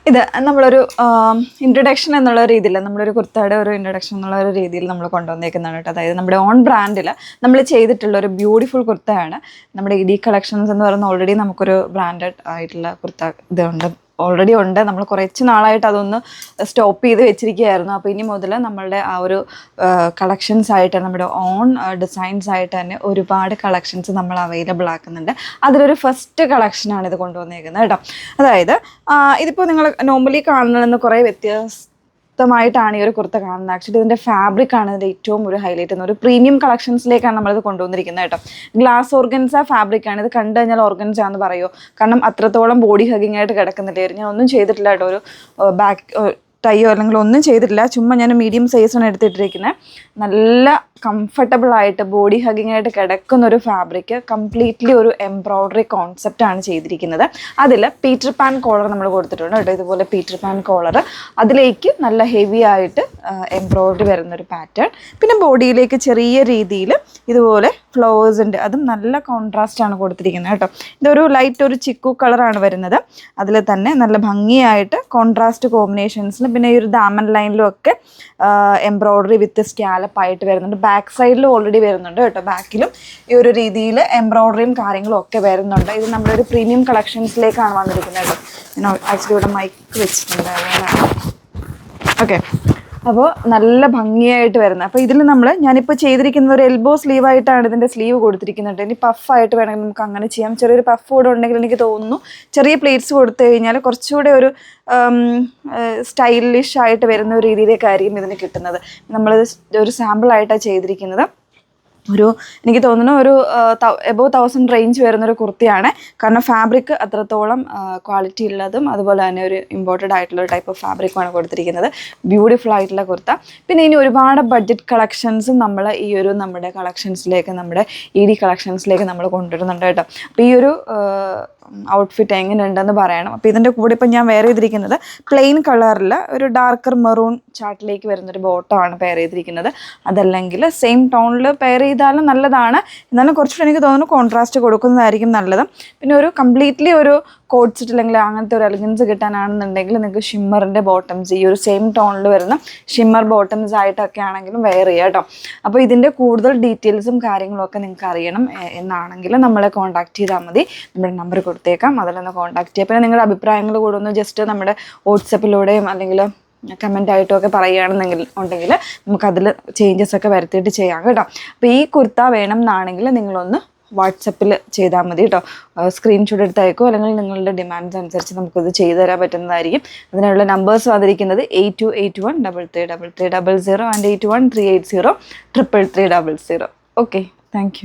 ഇത് നമ്മളൊരു ഇൻട്രൊഡക്ഷൻ എന്നുള്ള രീതിയിൽ നമ്മളൊരു കുർത്തയുടെ ഒരു ഇൻട്രൊഡക്ഷൻ എന്നുള്ള ഒരു രീതിയിൽ നമ്മൾ കൊണ്ടുവന്നേക്കുന്നതാണ് കേട്ടോ. അതായത് നമ്മുടെ ഓൺ ബ്രാൻഡിൽ നമ്മൾ ചെയ്തിട്ടുള്ള ഒരു ബ്യൂട്ടിഫുൾ കുർത്തയാണ്. നമ്മുടെ ഇഡി കളക്ഷൻസ് എന്ന് പറയുന്ന ഓൾറെഡി നമുക്കൊരു ബ്രാൻഡഡ് ആയിട്ടുള്ള കുർത്ത ഇതുണ്ട്, ഓൾറെഡി ഉണ്ട്. നമ്മൾ കുറച്ച് നാളായിട്ട് അതൊന്ന് സ്റ്റോപ്പ് ചെയ്ത് വെച്ചിരിക്കുകയായിരുന്നു. അപ്പോൾ ഇനി മുതൽ നമ്മളുടെ ആ ഒരു കളക്ഷൻസ് ആയിട്ട് നമ്മുടെ ഓൺ ഡിസൈൻസ് ആയിട്ട് തന്നെ ഒരുപാട് കളക്ഷൻസ് നമ്മൾ അവൈലബിൾ ആക്കുന്നുണ്ട്. അതിലൊരു ഫസ്റ്റ് കളക്ഷനാണ് ഇത് കൊണ്ടുവന്നേക്കുന്നത് കേട്ടോ. അതായത് ഇതിപ്പോൾ നിങ്ങൾ നോർമലി കാണുന്നതെന്ന് കുറേ വ്യത്യസ്തമായിട്ടാണ് ഈ ഒരു കുർത്ത കാണുന്നത്. ആക്ച്വലി ഇതിൻ്റെ ഫാബ്രിക് ആണ് ഇതിൻ്റെ ഏറ്റവും ഒരു ഹൈലൈറ്റ് എന്ന് ഒരു പ്രീമിയം കളക്ഷൻസിലേക്കാണ് നമ്മളിത് കൊണ്ടുവന്നിരിക്കുന്നത് കേട്ടോ. ഗ്ലാസ് ഓർഗൻസ ഫാബ്രിക് ആണ്. ഇത് കണ്ടു കഴിഞ്ഞാൽ ഓർഗൻസ എന്ന് പറയുമോ, കാരണം അത്രത്തോളം ബോഡി ഹഗിങ് ആയിട്ട് കിടക്കുന്നില്ലായിരുന്നു. ഞാൻ ഒന്നും ചെയ്തിട്ടില്ല കേട്ടോ, ഒരു ബാക്ക് ടൈയോ അല്ലെങ്കിൽ ഒന്നും ചെയ്തിട്ടില്ല. ചുമ്മാ ഞാൻ മീഡിയം സൈസാണ് എടുത്തിട്ടിരിക്കുന്നത്. നല്ല കംഫർട്ടബിൾ ആയിട്ട് ബോഡി ഹഗിങ് ആയിട്ട് കിടക്കുന്ന ഒരു ഫാബ്രിക്, കംപ്ലീറ്റ്ലി ഒരു എംബ്രോയ്ഡറി കോൺസെപ്റ്റാണ് ചെയ്തിരിക്കുന്നത്. അതിൽ പീറ്റർ പാൻ കോളർ നമ്മൾ കൊടുത്തിട്ടുണ്ട് കേട്ടോ. ഇതുപോലെ പീറ്റർ പാൻ കോളർ, അതിലേക്ക് നല്ല ഹെവി ആയിട്ട് എംബ്രോയ്ഡറി വരുന്നൊരു പാറ്റേൺ. പിന്നെ ബോഡിയിലേക്ക് ചെറിയ രീതിയിൽ ഇതുപോലെ ഫ്ലവേഴ്സ് ഉണ്ട്, അതും നല്ല കോൺട്രാസ്റ്റ് ആണ് കൊടുത്തിരിക്കുന്നത് കേട്ടോ. ഇതൊരു ലൈറ്റ് ഒരു ചിക്കു കളറാണ് വരുന്നത്. അതിൽ തന്നെ നല്ല ഭംഗിയായിട്ട് കോൺട്രാസ്റ്റ് കോമ്പിനേഷൻസിൽ പിന്നെ ഈ ഒരു ദാമൻ ലൈനിലും ഒക്കെ എംബ്രോയ്ഡറി വിത്ത് സ്കാലപ്പ് ആയിട്ട് വരുന്നുണ്ട്. ബാക്ക് സൈഡിലും ഓൾറെഡി വരുന്നുണ്ട് കേട്ടോ. ബാക്കിലും ഈ ഒരു രീതിയിൽ എംബ്രോയ്ഡറിയും കാര്യങ്ങളും ഒക്കെ വരുന്നുണ്ട്. ഇത് നമ്മുടെ ഒരു പ്രീമിയം കളക്ഷൻസിലേക്കാണ് വന്നിരിക്കുന്നത് കേട്ടോ. ഞാൻ ആക്ച്വലി ഇവിടെ മൈക്ക് വെച്ചിട്ടുണ്ട്. ഓക്കെ, അപ്പോൾ നല്ല ഭംഗിയായിട്ട് വരുന്നത്. അപ്പോൾ ഇതിൽ ഞാനിപ്പോൾ ചെയ്തിരിക്കുന്ന ഒരു എൽബോ സ്ലീവായിട്ടാണ് ഇതിൻ്റെ സ്ലീവ് കൊടുത്തിരിക്കുന്നുണ്ട്. ഇനി പഫായിട്ട് വേണമെങ്കിൽ നമുക്ക് അങ്ങനെ ചെയ്യാം. ചെറിയൊരു പഫ് കൂടെ ഉണ്ടെങ്കിൽ എനിക്ക് തോന്നുന്നു ചെറിയ പ്ലേറ്റ്സ് കൊടുത്തു കഴിഞ്ഞാൽ കുറച്ചുകൂടെ ഒരു സ്റ്റൈലിഷ് ആയിട്ട് വരുന്ന ഒരു രീതിയിലേക്കായിരിക്കും ഇതിന് കിട്ടുന്നത്. നമ്മളിത് ഒരു സാമ്പിളായിട്ടാണ് ചെയ്തിരിക്കുന്നത്. എനിക്ക് തോന്നുന്നു ഒരു എബോവ് 1000 റേഞ്ച് വരുന്നൊരു കുർത്തിയാണ്. കാരണം ഫാബ്രിക് അത്രത്തോളം ക്വാളിറ്റി ഉള്ളതും അതുപോലെ തന്നെ ഒരു ഇമ്പോർട്ടഡ് ആയിട്ടുള്ള ഒരു ടൈപ്പ് ഓഫ് ഫാബ്രിക്കുമാണ് കൊടുത്തിരിക്കുന്നത്. ബ്യൂട്ടിഫുൾ ആയിട്ടുള്ള കുർത്ത. പിന്നെ ഇനി ഒരുപാട് ബഡ്ജറ്റ് കളക്ഷൻസും നമ്മൾ ഈ ഒരു നമ്മുടെ കളക്ഷൻസിലേക്ക്, നമ്മുടെ ഇഡി കളക്ഷൻസിലേക്ക് നമ്മൾ കൊണ്ടുവരുന്നുണ്ട് കേട്ടോ. അപ്പോൾ ഈ ഒരു ഔട്ട്ഫിറ്റ് എങ്ങനെയുണ്ടെന്ന് പറയണം. അപ്പോൾ ഇതിൻ്റെ കൂടെ ഇപ്പം ഞാൻ വെയർ ചെയ്തിരിക്കുന്നത് പ്ലെയിൻ കളറിൽ ഒരു ഡാർക്കർ മെറൂൺ ചാർട്ടിലേക്ക് വരുന്നൊരു ബോട്ടമാണ് പെയർ ചെയ്തിരിക്കുന്നത്. അതല്ലെങ്കിൽ സെയിം ടോണിൽ പെയർ ചെയ്താലും നല്ലതാണ്. എന്നാലും കുറച്ചുകൂടെ എനിക്ക് തോന്നുന്നു കോൺട്രാസ്റ്റ് കൊടുക്കുന്നതായിരിക്കും നല്ലത്. പിന്നെ ഒരു കംപ്ലീറ്റ്ലി ഒരു കോട്ട് സെറ്റ് അല്ലെങ്കിൽ അങ്ങനത്തെ ഒരു എലഗൻസ് കിട്ടാനാണെന്നുണ്ടെങ്കിൽ നിങ്ങൾക്ക് ഷിമ്മറിൻ്റെ ബോട്ടംസ്, ഈ ഒരു സെയിം ടോണിൽ വരുന്ന ഷിമ്മർ ബോട്ടംസ് ആയിട്ടൊക്കെ ആണെങ്കിലും വെയർ ചെയ്യാം കേട്ടോ. അപ്പോൾ ഇതിൻ്റെ കൂടുതൽ ഡീറ്റെയിൽസും കാര്യങ്ങളൊക്കെ നിങ്ങൾക്ക് അറിയണം എന്നാണെങ്കിൽ നമ്മളെ കോൺടാക്ട് ചെയ്താൽ മതി. നമ്മുടെ നമ്പർ കൊടുത്തേക്കാം, അതിലൊന്ന് കോൺടാക്ട് ചെയ്യാം. പിന്നെ നിങ്ങളുടെ അഭിപ്രായങ്ങൾ കൂടെ ഒന്ന് ജസ്റ്റ് നമ്മുടെ വാട്സപ്പിലൂടെയും അല്ലെങ്കിൽ കമൻ്റ് ആയിട്ടും ഒക്കെ ഉണ്ടെങ്കിൽ നമുക്കതിൽ ചേഞ്ചസ് ഒക്കെ വരുത്തിയിട്ട് ചെയ്യാം കേട്ടോ. അപ്പോൾ ഈ കുർത്ത വേണം എന്നാണെങ്കിൽ നിങ്ങളൊന്ന് വാട്സപ്പിൽ ചെയ്താൽ മതി കേട്ടോ. സ്ക്രീൻഷോട്ട് എടുത്ത് അയക്കോ, അല്ലെങ്കിൽ നിങ്ങളുടെ ഡിമാൻഡ്സ് അനുസരിച്ച് നമുക്കത് ചെയ്തു തരാൻ പറ്റുന്നതായിരിക്കും. അതിനുള്ള നമ്പേഴ്സ് വന്നിരിക്കുന്നത് 8281333300 ആൻഡ് 8138038000. Okay, thank you.